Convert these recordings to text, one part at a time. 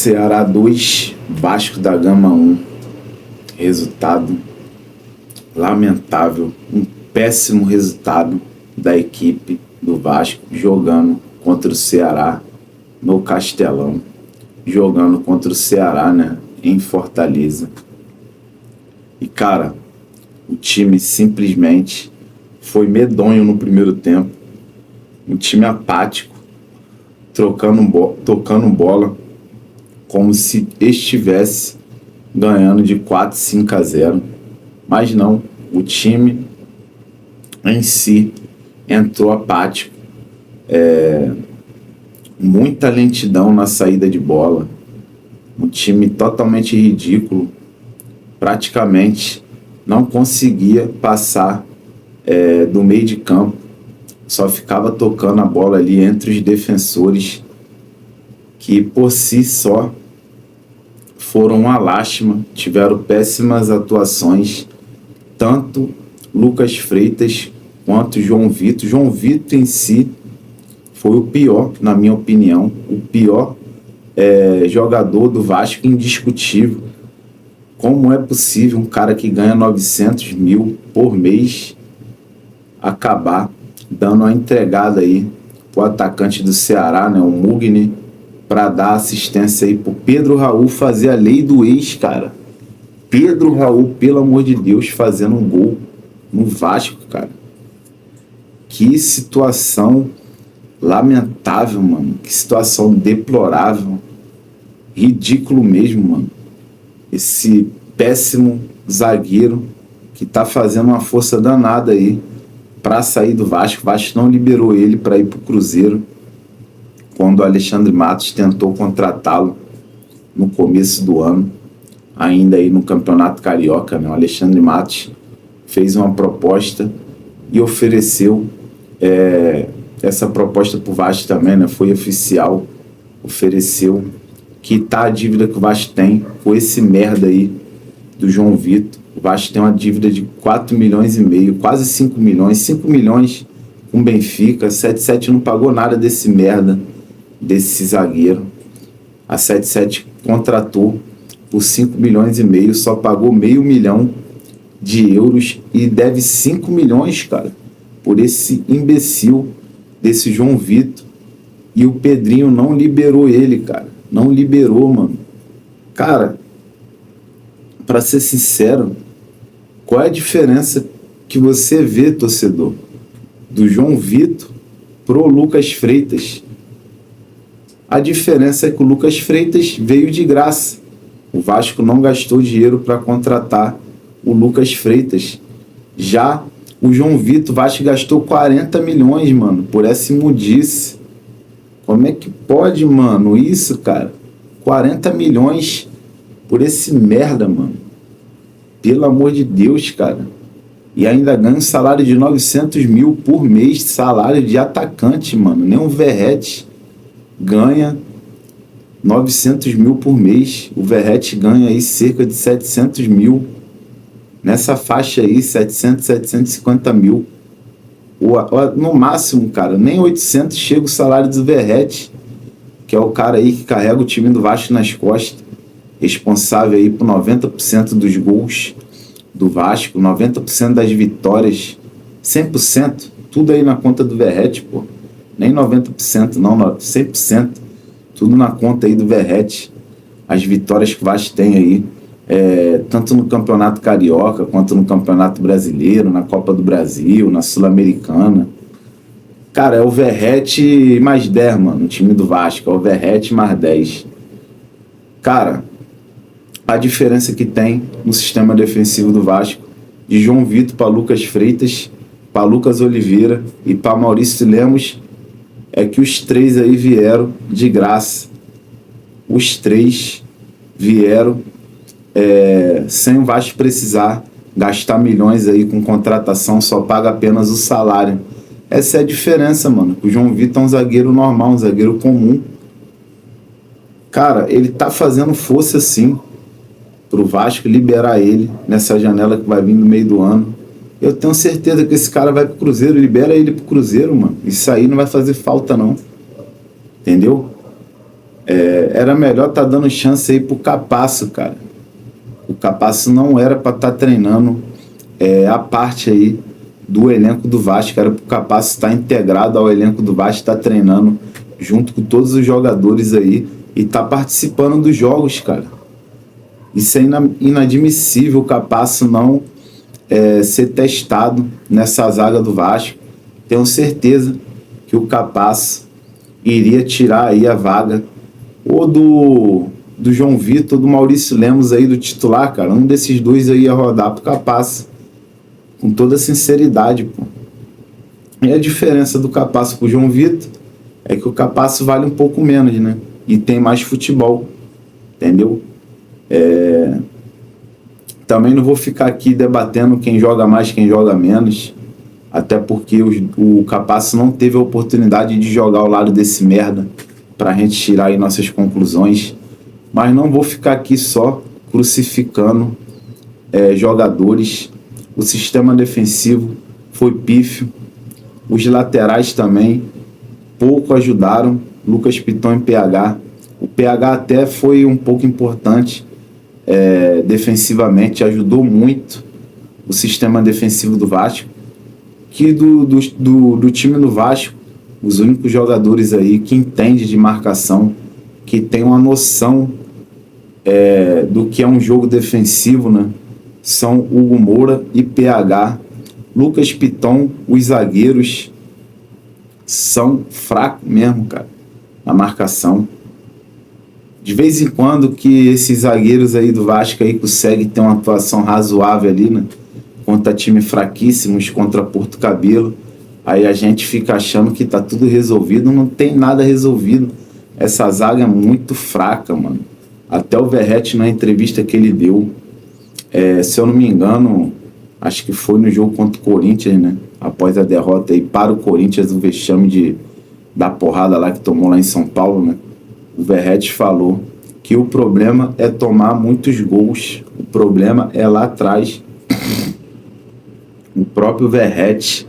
Ceará 2, Vasco da Gama 1. Resultado lamentável, um péssimo resultado da equipe do Vasco jogando contra o Ceará no Castelão, jogando contra o Ceará, né, em Fortaleza. E cara, o time simplesmente foi medonho no primeiro tempo, um time apático, tocando bola como se estivesse ganhando de 4-5-0, mas não, o time em si entrou apático, muita lentidão na saída de bola, um time totalmente ridículo, praticamente não conseguia passar do meio de campo, só ficava tocando a bola ali entre os defensores, que por si só foram uma lástima, tiveram péssimas atuações, tanto Lucas Freitas quanto João Vitor. João Vitor em si foi o pior, na minha opinião, o pior jogador do Vasco, indiscutível. Como é possível um cara que ganha 900 mil por mês acabar dando uma entregada aí pro atacante do Ceará, né, o Mugni, para dar assistência aí pro Pedro Raul fazer a lei do ex, cara. Pedro Raul, pelo amor de Deus, fazendo um gol no Vasco, cara. Que situação lamentável, mano. Que situação deplorável. Ridículo mesmo, mano. Esse péssimo zagueiro que tá fazendo uma força danada aí para sair do Vasco. O Vasco não liberou ele para ir pro Cruzeiro, quando o Alexandre Matos tentou contratá-lo no começo do ano, ainda aí no Campeonato Carioca, né? O Alexandre Matos fez uma proposta e ofereceu essa proposta para o Vasco também, né? Foi oficial, ofereceu quitar a dívida que o Vasco tem com esse merda aí do João Vitor. O Vasco tem uma dívida de 4,5 milhões, quase 5 milhões, 5 milhões com o Benfica. A 77 não pagou nada desse merda, desse zagueiro. A 77 contratou por 5,5 milhões, só pagou meio milhão de euros e deve 5 milhões, cara, por esse imbecil desse João Vitor. E o Pedrinho não liberou ele, cara. Não liberou, mano. Cara, pra ser sincero, qual é a diferença que você vê, torcedor, do João Vitor pro Lucas Freitas? A diferença é que o Lucas Freitas veio de graça. O Vasco não gastou dinheiro para contratar o Lucas Freitas. Já o João Vitor, o Vasco gastou 40 milhões, mano, por essa imundice. Como é que pode, mano, isso, cara? 40 milhões por esse merda, mano. Pelo amor de Deus, cara. E ainda ganha um salário de 900 mil por mês, salário de atacante, mano. Nem um Verratti ganha 900 mil por mês. O Verratti ganha aí cerca de 700 mil. Nessa faixa aí, 700, 750 mil. No máximo, cara, nem 800 chega o salário do Verratti, que é o cara aí que carrega o time do Vasco nas costas, responsável aí por 90% dos gols do Vasco, 90% das vitórias, 100%, tudo aí na conta do Verratti, pô. Nem 90% não, 100%, tudo na conta aí do Verratti. As vitórias que o Vasco tem aí, tanto no Campeonato Carioca, quanto no Campeonato Brasileiro, na Copa do Brasil, na Sul-Americana. Cara, é o Verratti mais 10, mano, o time do Vasco, é o Verratti mais 10. Cara, a diferença que tem no sistema defensivo do Vasco, de João Vitor para Lucas Freitas, para Lucas Oliveira e para Maurício Lemos, é que os três aí vieram de graça. Os três vieram sem o Vasco precisar gastar milhões aí com contratação, só paga apenas o salário. Essa é a diferença, mano. O João Vitor é um zagueiro normal, um zagueiro comum. Cara, ele tá fazendo força sim pro Vasco liberar ele nessa janela que vai vir no meio do ano. Eu tenho certeza que esse cara vai pro Cruzeiro, libera ele pro Cruzeiro, mano. Isso aí não vai fazer falta não. Entendeu? Era melhor tá dando chance aí pro Capasso, cara. O Capasso não era para estar treinando a parte aí do elenco do Vasco, era pro Capasso estar integrado ao elenco do Vasco, estar treinando junto com todos os jogadores aí e tá participando dos jogos, cara. Isso é inadmissível, o Capasso não ser testado nessa zaga do Vasco. Tenho certeza que o Capasso iria tirar aí a vaga ou do João Vitor, do Maurício Lemos aí, do titular, cara. Um desses dois aí ia rodar pro Capasso, com toda sinceridade, pô. E a diferença do Capasso pro João Vitor é que o Capasso vale um pouco menos, né? E tem mais futebol, entendeu? Também não vou ficar aqui debatendo quem joga mais, quem joga menos, até porque o Capasso não teve a oportunidade de jogar ao lado desse merda pra gente tirar aí nossas conclusões. Mas não vou ficar aqui só crucificando jogadores. O sistema defensivo foi pífio. Os laterais também pouco ajudaram. Lucas Piton e PH. O PH até foi um pouco importante defensivamente, ajudou muito o sistema defensivo do Vasco. Que do time do Vasco, os únicos jogadores aí que entendem de marcação, que tem uma noção do que é um jogo defensivo, né? São Hugo Moura e PH. Lucas Piton, os zagueiros são fracos mesmo, cara, na marcação. De vez em quando que esses zagueiros aí do Vasco aí conseguem ter uma atuação razoável ali, né? Contra time fraquíssimos, contra Porto Cabelo. Aí a gente fica achando que tá tudo resolvido. Não tem nada resolvido. Essa zaga é muito fraca, mano. Até o Verratti, na entrevista que ele deu, se eu não me engano, acho que foi no jogo contra o Corinthians, né? Após a derrota aí para o Corinthians, o vexame da porrada lá que tomou lá em São Paulo, né? O Verratti falou que o problema é tomar muitos gols. O problema é lá atrás. O próprio Verratti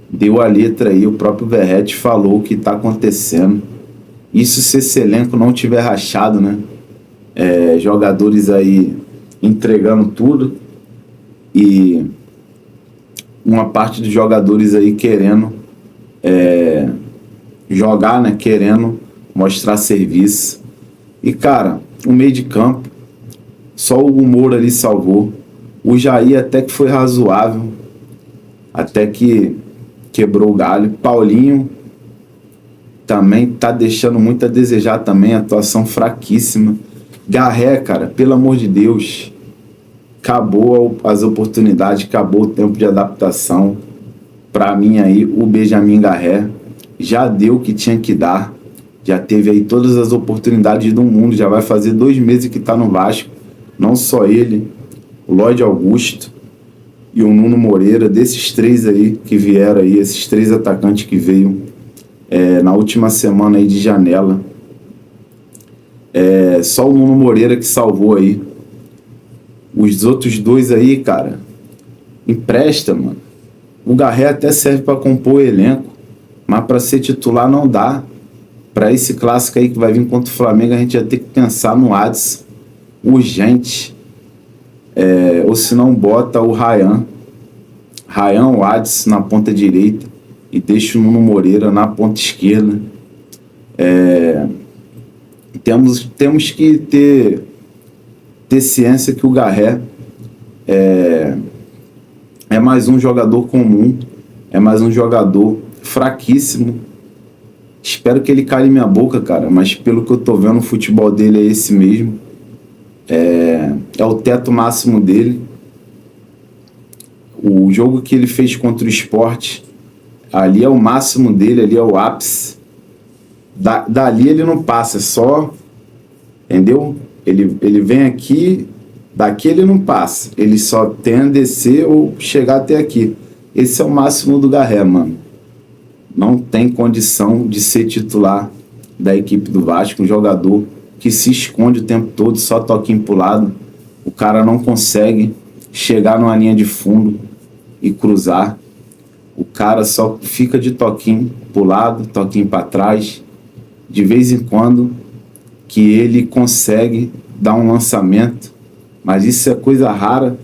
deu a letra aí, o próprio Verratti falou o que está acontecendo. Isso se esse elenco não tiver rachado, né? Jogadores aí entregando tudo e uma parte dos jogadores aí querendo jogar, né? Querendo mostrar serviço. E, cara, o meio de campo, só o Hugo Moura ali salvou. O Jair até que foi razoável, até que quebrou o galho. Paulinho também tá deixando muito a desejar também, atuação fraquíssima. Garré, cara, pelo amor de Deus, acabou as oportunidades, acabou o tempo de adaptação. Pra mim aí, o Benjamin Garré já deu o que tinha que dar. Já teve aí todas as oportunidades do mundo, já vai fazer 2 meses que tá no Vasco. Não só ele, o Lloyd Augusto e o Nuno Moreira, desses 3 aí que vieram aí, esses 3 atacantes que veio na última semana aí de janela. Só o Nuno Moreira que salvou aí. Os outros 2 aí, cara, empresta, mano. O Garré até serve para compor o elenco, mas para ser titular não dá. Para esse clássico aí que vai vir contra o Flamengo, a gente vai ter que pensar no Adson urgente. Ou se não, bota o Ryan ou Adson na ponta direita e deixa o Nuno Moreira na ponta esquerda. Temos que ter ciência que o Garré é mais um jogador comum, é mais um jogador fraquíssimo. Espero que ele cale minha boca, cara, mas pelo que eu tô vendo, o futebol dele é esse mesmo. É o teto máximo dele. O jogo que ele fez contra o Sport, ali é o máximo dele, ali é o ápice. Dali ele não passa, só, entendeu? Ele vem aqui, daqui ele não passa. Ele só tem a descer ou chegar até aqui. Esse é o máximo do Garré, mano. Não tem condição de ser titular da equipe do Vasco, um jogador que se esconde o tempo todo, só toquinho pro lado. O cara não consegue chegar numa linha de fundo e cruzar. O cara só fica de toquinho pro lado, toquinho para trás. De vez em quando que ele consegue dar um lançamento, mas isso é coisa rara.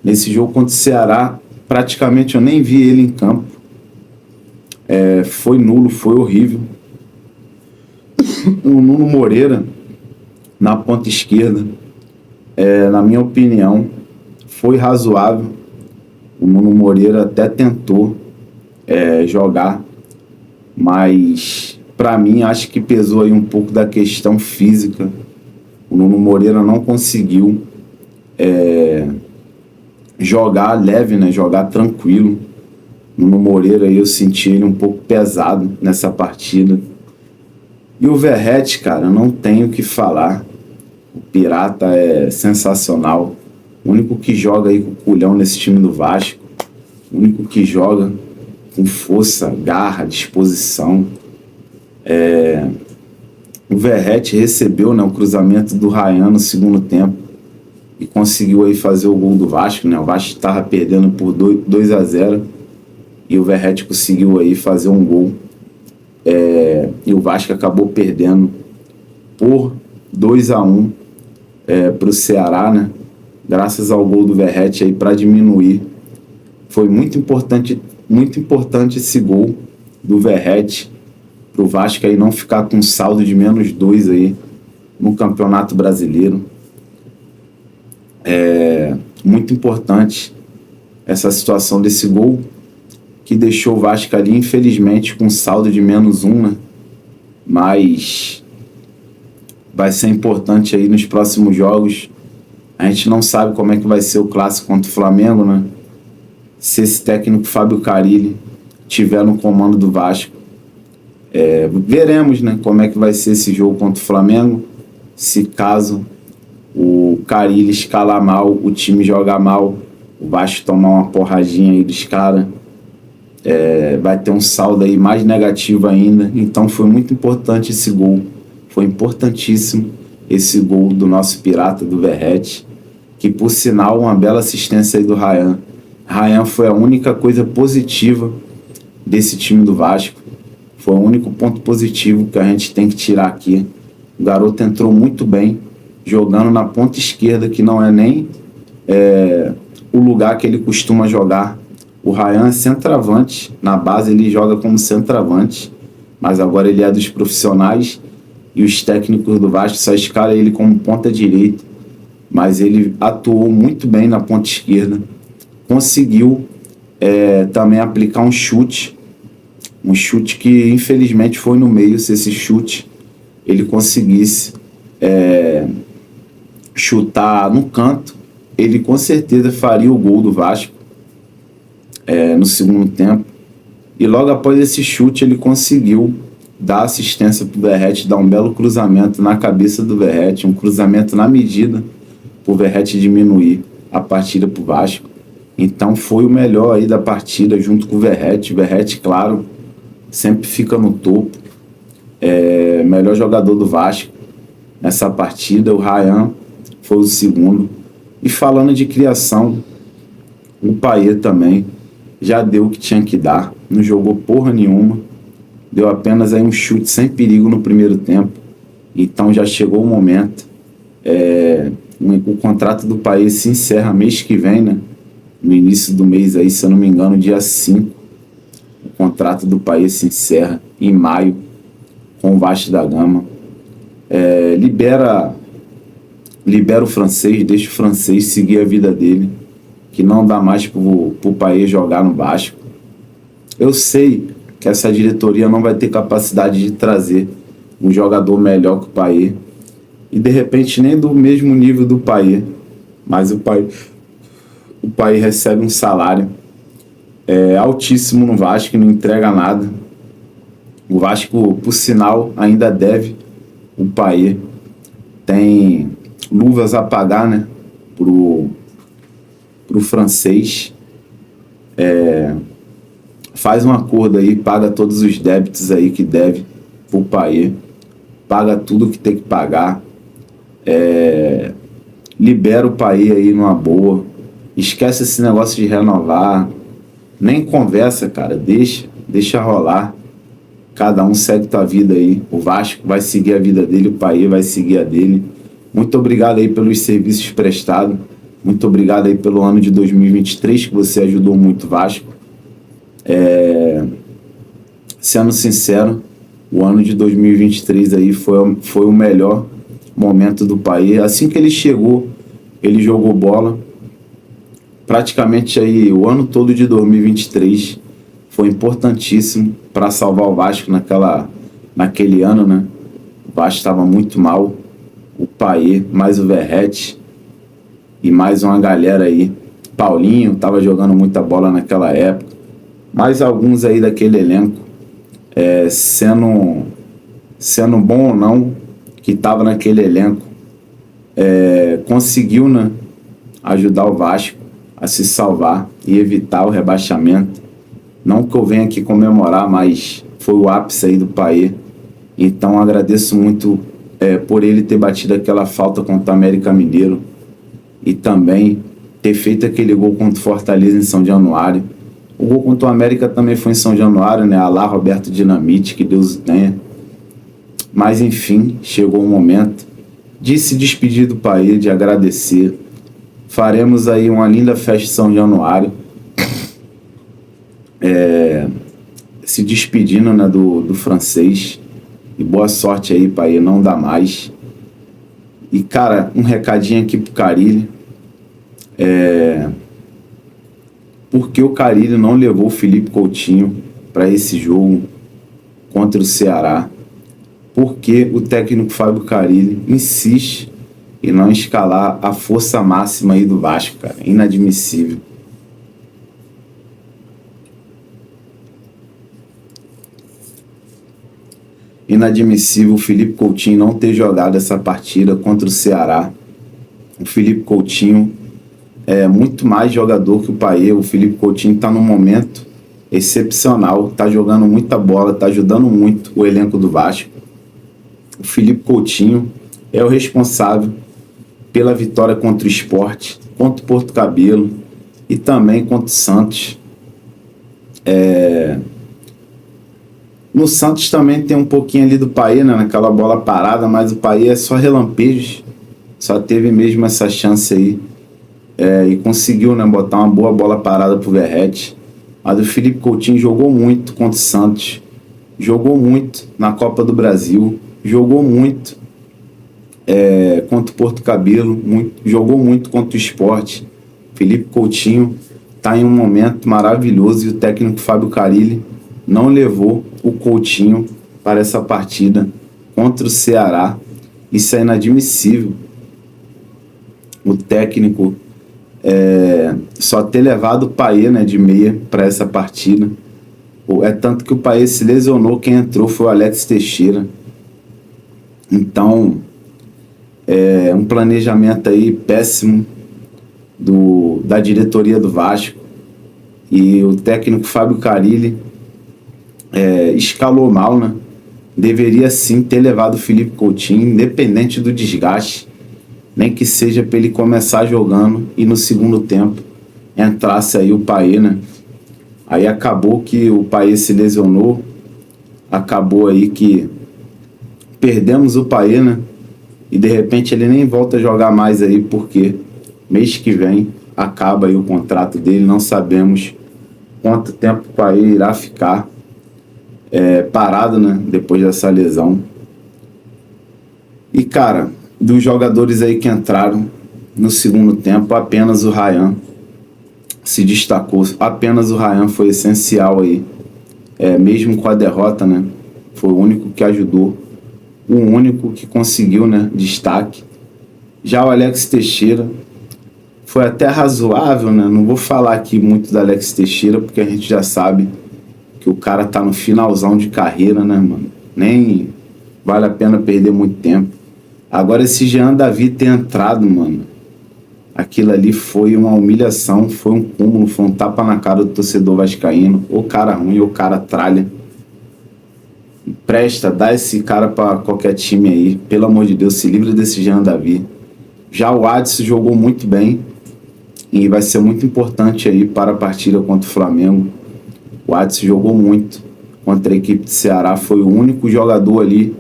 Nesse jogo contra o Ceará, praticamente eu nem vi ele em campo. Foi nulo, foi horrível. O Nuno Moreira, na ponta esquerda, na minha opinião, foi razoável. O Nuno Moreira até tentou jogar, mas para mim acho que pesou aí um pouco da questão física. O Nuno Moreira não conseguiu jogar leve, né? Jogar tranquilo. O Nuno Moreira eu senti ele um pouco pesado nessa partida. E o Verratti, cara, não tenho o que falar. O Pirata é sensacional. O único que joga aí com culhão nesse time do Vasco. O único que joga com força, garra, disposição. O Verratti recebeu, né, o cruzamento do Ryan no segundo tempo e conseguiu aí fazer o gol do Vasco, né? O Vasco estava perdendo por 2-0 e o Verratti conseguiu aí fazer um gol. E o Vasco acabou perdendo por 2-1 para o Ceará, né? Graças ao gol do Verratti aí para diminuir. Foi muito importante esse gol do Verratti para o Vasco aí não ficar com saldo de -2 aí no Campeonato Brasileiro. Muito importante essa situação desse gol, que deixou o Vasco ali, infelizmente, com saldo de -1, né? Mas vai ser importante aí nos próximos jogos. A gente não sabe como é que vai ser o clássico contra o Flamengo, né? Se esse técnico Fábio Carille tiver no comando do Vasco. Veremos, né, como é que vai ser esse jogo contra o Flamengo. Se caso o Carille escalar mal, o time jogar mal, o Vasco tomar uma porradinha aí dos caras, vai ter um saldo aí mais negativo ainda. Então foi muito importante esse gol. Foi importantíssimo esse gol do nosso Pirata, do Verratti, que por sinal uma bela assistência aí do Ryan. Ryan foi a única coisa positiva desse time do Vasco. Foi o único ponto positivo que a gente tem que tirar aqui. O garoto entrou muito bem, jogando na ponta esquerda, que não é nem o lugar que ele costuma jogar. O Ryan é centroavante, na base ele joga como centroavante, mas agora ele é dos profissionais e os técnicos do Vasco só escalam ele como ponta direita. Mas ele atuou muito bem na ponta esquerda, conseguiu também aplicar um chute que infelizmente foi no meio. Se esse chute ele conseguisse chutar no canto, ele com certeza faria o gol do Vasco no segundo tempo. E logo após esse chute ele conseguiu dar assistência para o Verratti, dar um belo cruzamento na cabeça do Verratti, um cruzamento na medida para o Verratti diminuir a partida para o Vasco. Então foi o melhor aí da partida junto com o Verratti. O Verratti, claro, sempre fica no topo. Melhor jogador do Vasco nessa partida. O Ryan foi o segundo. E falando de criação, o Payet também já deu o que tinha que dar. Não jogou porra nenhuma. Deu apenas aí um chute sem perigo no primeiro tempo. Então já chegou o momento. O contrato do Payet se encerra mês que vem, né? No início do mês aí, se eu não me engano, dia 5. O contrato do Payet se encerra em maio com o Vasco da Gama. Libera o francês, deixa o francês seguir a vida dele, que não dá mais pro Payet jogar no Vasco. Eu sei que essa diretoria não vai ter capacidade de trazer um jogador melhor que o Payet, e de repente nem do mesmo nível do Payet, mas o Payet recebe um salário altíssimo no Vasco e não entrega nada. O Vasco, por sinal, ainda deve o Payet. Tem luvas a pagar, né, pro francês. Faz um acordo aí, paga todos os débitos aí que deve pro Payet, paga tudo que tem que pagar, libera o Payet aí numa boa, esquece esse negócio de renovar, nem conversa, cara, deixa rolar. Cada um segue tua vida aí. O Vasco vai seguir a vida dele, o Paê vai seguir a dele. Muito obrigado aí pelos serviços prestados. Muito obrigado aí pelo ano de 2023, que você ajudou muito o Vasco. Sendo sincero, o ano de 2023 aí foi o melhor momento do Paê. Assim que ele chegou, ele jogou bola. Praticamente aí o ano todo de 2023 foi importantíssimo para salvar o Vasco naquele ano, né? O Vasco estava muito mal. O Paê, mais o Verratti e mais uma galera aí. Paulinho estava jogando muita bola naquela época. Mais alguns aí daquele elenco, sendo bom ou não, que estava naquele elenco, conseguiu, né, ajudar o Vasco a se salvar e evitar o rebaixamento. Não que eu venha aqui comemorar, mas foi o ápice aí do Paê. Então agradeço muito por ele ter batido aquela falta contra o América Mineiro e também ter feito aquele gol contra o Fortaleza em São Januário. O gol contra o América também foi em São Januário, né? Alá Roberto Dinamite, que Deus o tenha. Mas enfim, chegou o momento de se despedir do Paê, de agradecer. Faremos aí uma linda festa em São Januário. Se despedindo, né, do francês. E boa sorte aí, Paê, não dá mais. E, cara, um recadinho aqui pro Carille. Por que o Carille não levou o Felipe Coutinho para esse jogo contra o Ceará? Por que o técnico Fábio Carille insiste em não escalar a força máxima aí do Vasco, cara? Inadmissível. Inadmissível o Felipe Coutinho não ter jogado essa partida contra o Ceará. O Felipe Coutinho é muito mais jogador que o Paê. O Felipe Coutinho está num momento excepcional, está jogando muita bola, está ajudando muito o elenco do Vasco. O Felipe Coutinho é o responsável pela vitória contra o Sport, contra o Porto Cabelo e também contra o Santos. No Santos também tem um pouquinho ali do Paê, né, naquela bola parada, mas o Paê é só relampejos, só teve mesmo essa chance aí, e conseguiu, né, botar uma boa bola parada pro Verratti. Mas o Felipe Coutinho jogou muito contra o Santos, jogou muito na Copa do Brasil, jogou muito contra o Porto Cabelo, jogou muito contra o Sport. Felipe Coutinho está em um momento maravilhoso e o técnico Fábio Carille não levou o Coutinho para essa partida contra o Ceará. Isso é inadmissível. O técnico só ter levado o Paê, né, de meia para essa partida. É tanto que o Paê se lesionou, quem entrou foi o Alex Teixeira. Então, um planejamento aí péssimo da diretoria do Vasco. E o técnico Fábio Carille escalou mal, né? Deveria sim ter levado o Felipe Coutinho, independente do desgaste, nem que seja para ele começar jogando e no segundo tempo entrasse aí o Paê, né? Aí acabou que o Paê se lesionou, acabou aí que perdemos o Paê, né? E de repente ele nem volta a jogar mais aí, porque mês que vem acaba aí o contrato dele, não sabemos quanto tempo o Paê irá ficar parado, né, depois dessa lesão. E, cara, dos jogadores aí que entraram no segundo tempo, apenas o Ryan se destacou. Apenas o Ryan foi essencial aí, mesmo com a derrota, né? Foi o único que ajudou, o único que conseguiu, né, destaque. Já o Alex Teixeira foi até razoável, né? Não vou falar aqui muito do Alex Teixeira, porque a gente já sabe que o cara tá no finalzão de carreira, né, mano? Nem vale a pena perder muito tempo. Agora, esse Jean Davi ter entrado, mano, aquilo ali foi uma humilhação, foi um cúmulo, foi um tapa na cara do torcedor vascaíno. O cara ruim, o cara tralha. Presta, dá esse cara pra qualquer time aí. Pelo amor de Deus, se livre desse Jean Davi. Já o Adson jogou muito bem e vai ser muito importante aí para a partida contra o Flamengo. O Adson jogou muito contra a equipe do Ceará. Foi o único jogador ali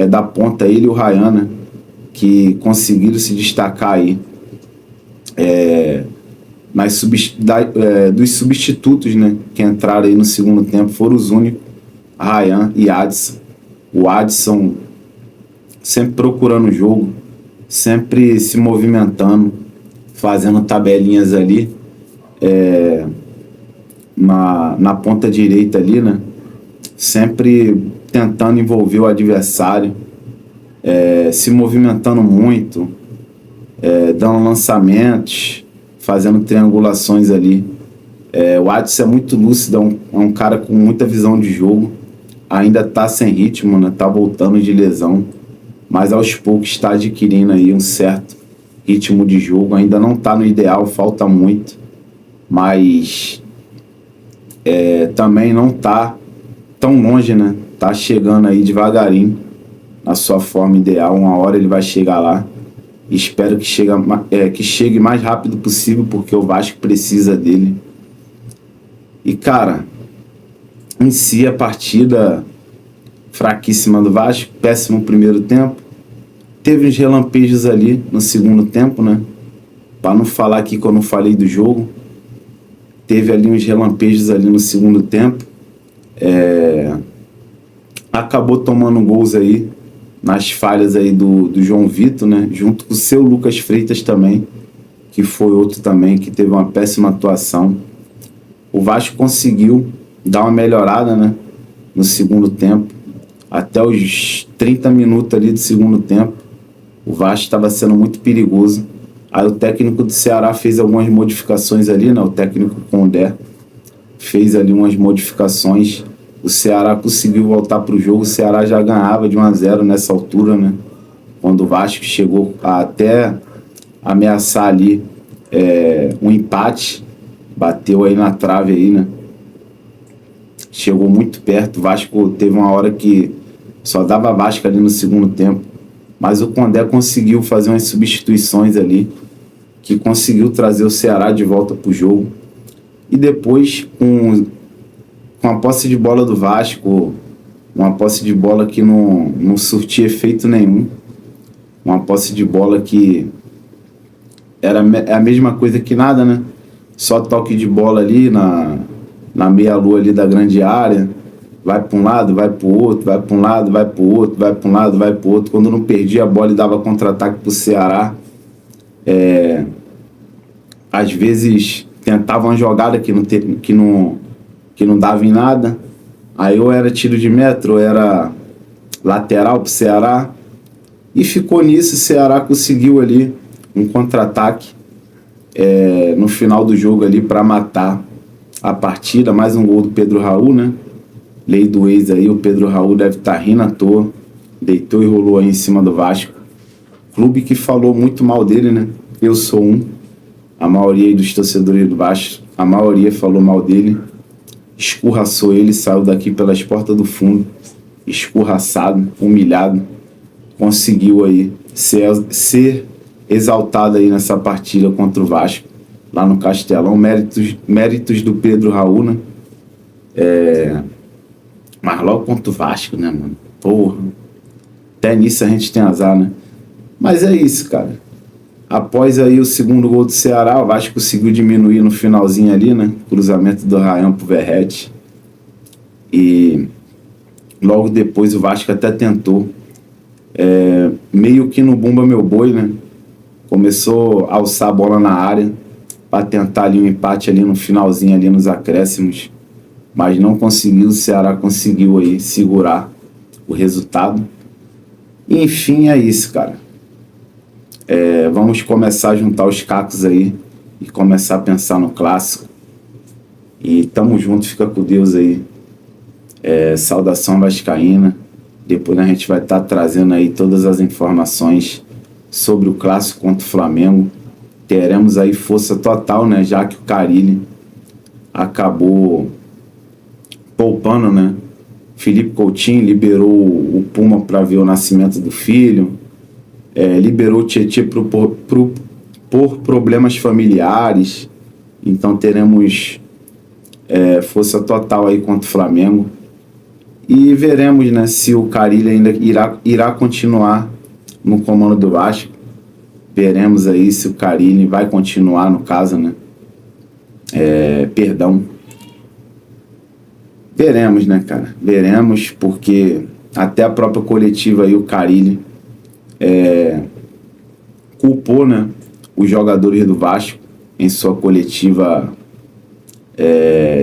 da ponta, ele e o Ryan, né, que conseguiram se destacar aí. Dos substitutos, né, que entraram aí no segundo tempo, foram os únicos, Ryan e Adson. O Adson sempre procurando o jogo, sempre se movimentando, fazendo tabelinhas ali na ponta direita ali, né? Sempre tentando envolver o adversário, se movimentando muito, dando lançamentos, fazendo triangulações ali. O Adson é muito lúcido, é um cara com muita visão de jogo, ainda está sem ritmo, né? Tá voltando de lesão, mas aos poucos está adquirindo aí um certo ritmo de jogo. Ainda não está no ideal, falta muito, mas também não está tão longe, né? Tá chegando aí devagarinho na sua forma ideal. Uma hora ele vai chegar lá. Espero que chegue mais rápido possível, porque o Vasco precisa dele. E, cara, em si a partida fraquíssima do Vasco, péssimo primeiro tempo. Teve uns relampejos ali no segundo tempo, né? Para não falar aqui que eu não falei do jogo. Teve ali uns relampejos ali no segundo tempo. Acabou tomando gols aí nas falhas aí do João Vitor, né? Junto com o seu Lucas Freitas também, que foi outro também que teve uma péssima atuação. O Vasco conseguiu dar uma melhorada, né, no segundo tempo. Até os 30 minutos ali do segundo tempo, o Vasco estava sendo muito perigoso. Aí o técnico do Ceará fez algumas modificações ali, né? O técnico Condé fez ali umas modificações. O Ceará conseguiu voltar para o jogo. O Ceará já ganhava de 1-0 nessa altura, né? Quando o Vasco chegou a até ameaçar ali um empate, bateu aí na trave aí, né? Chegou muito perto. O Vasco teve uma hora que só dava Vasco ali no segundo tempo, mas o Condé conseguiu fazer umas substituições ali, que conseguiu trazer o Ceará de volta para o jogo. E depois, com a posse de bola do Vasco, uma posse de bola que não surtia efeito nenhum, uma posse de bola que era a mesma coisa que nada, né? Só toque de bola ali na meia-lua ali da grande área, vai para um lado, vai para o outro, vai para um lado, vai para o outro, vai para um lado, vai para o outro. Quando não perdia a bola e dava contra-ataque para o Ceará, às vezes tentava uma jogada que não dava em nada, aí ou era tiro de meta ou era lateral para o Ceará, e ficou nisso. O Ceará conseguiu ali um contra-ataque no final do jogo ali para matar a partida. Mais um gol do Pedro Raul, né? Lei do ex aí, o Pedro Raul deve estar rindo à toa, deitou e rolou aí em cima do Vasco. Clube que falou muito mal dele, né? Eu sou a maioria aí dos torcedores do Vasco, a maioria falou mal dele, escorraçou ele, saiu daqui pelas portas do fundo, escorraçado, humilhado, conseguiu aí ser exaltado aí nessa partida contra o Vasco, lá no Castelão. Méritos do Pedro Raul, né? Mas logo contra o Vasco, né, mano? Porra, até nisso a gente tem azar, né? Mas é isso, cara. Após aí o segundo gol do Ceará, o Vasco conseguiu diminuir no finalzinho ali, né? Cruzamento do Ryan pro Verratti. E logo depois o Vasco até tentou, meio que no Bumba Meu Boi, né? Começou a alçar a bola na área para tentar ali um empate ali no finalzinho, ali nos acréscimos, mas não conseguiu. O Ceará conseguiu aí segurar o resultado. E, enfim, é isso, cara. Vamos começar a juntar os cacos aí e começar a pensar no clássico. E tamo junto, fica com Deus aí. Saudação vascaína. Depois a gente vai estar trazendo aí todas as informações sobre o clássico contra o Flamengo. Teremos aí força total, né? Já que o Carille acabou poupando, né? Felipe Coutinho liberou o Puma para ver o nascimento do filho. Liberou o Tietê por problemas familiares. Então teremos força total aí contra o Flamengo. E veremos, né, se o Carille ainda irá continuar no comando do Vasco. Veremos aí se o Carille vai continuar, no caso, né? Veremos, né, cara? Veremos, porque até a própria coletiva aí, o Carille culpou, né, os jogadores do Vasco em sua coletiva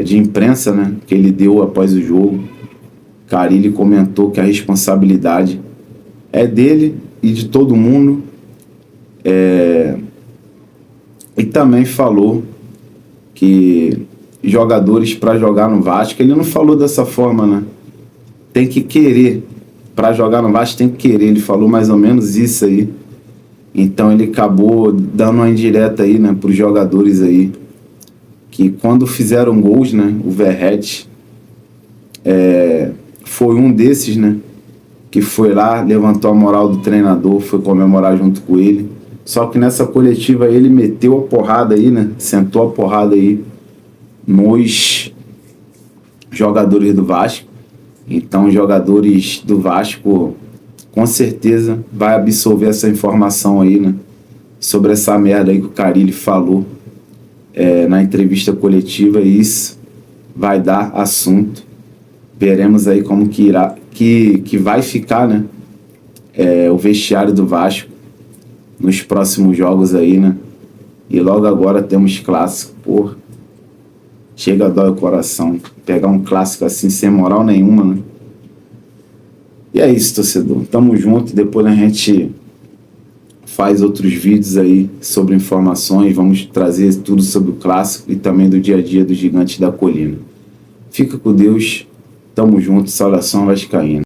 de imprensa, né, que ele deu após o jogo. Carille comentou que a responsabilidade é dele e de todo mundo. E também falou que jogadores para jogar no Vasco, ele não falou dessa forma, né? Tem que querer. Para jogar no Vasco tem que querer. Ele falou mais ou menos isso aí. Então ele acabou dando uma indireta aí, né, para os jogadores aí, que quando fizeram gols, né, o Verratti foi um desses, né, que foi lá, levantou a moral do treinador, foi comemorar junto com ele. Só que nessa coletiva ele meteu a porrada aí, né, sentou a porrada aí nos jogadores do Vasco. Então os jogadores do Vasco com certeza vai absorver essa informação aí, né, sobre essa merda aí que o Carille falou na entrevista coletiva, e isso vai dar assunto. Veremos aí como que vai ficar, né, o vestiário do Vasco nos próximos jogos aí, né? E logo agora temos clássico. Porra, chega a dói o coração pegar um clássico assim sem moral nenhuma, né? E é isso, torcedor. Tamo junto. Depois a gente faz outros vídeos aí sobre informações. Vamos trazer tudo sobre o clássico e também do dia a dia do Gigante da Colina. Fica com Deus. Tamo junto. Saudação vascaína.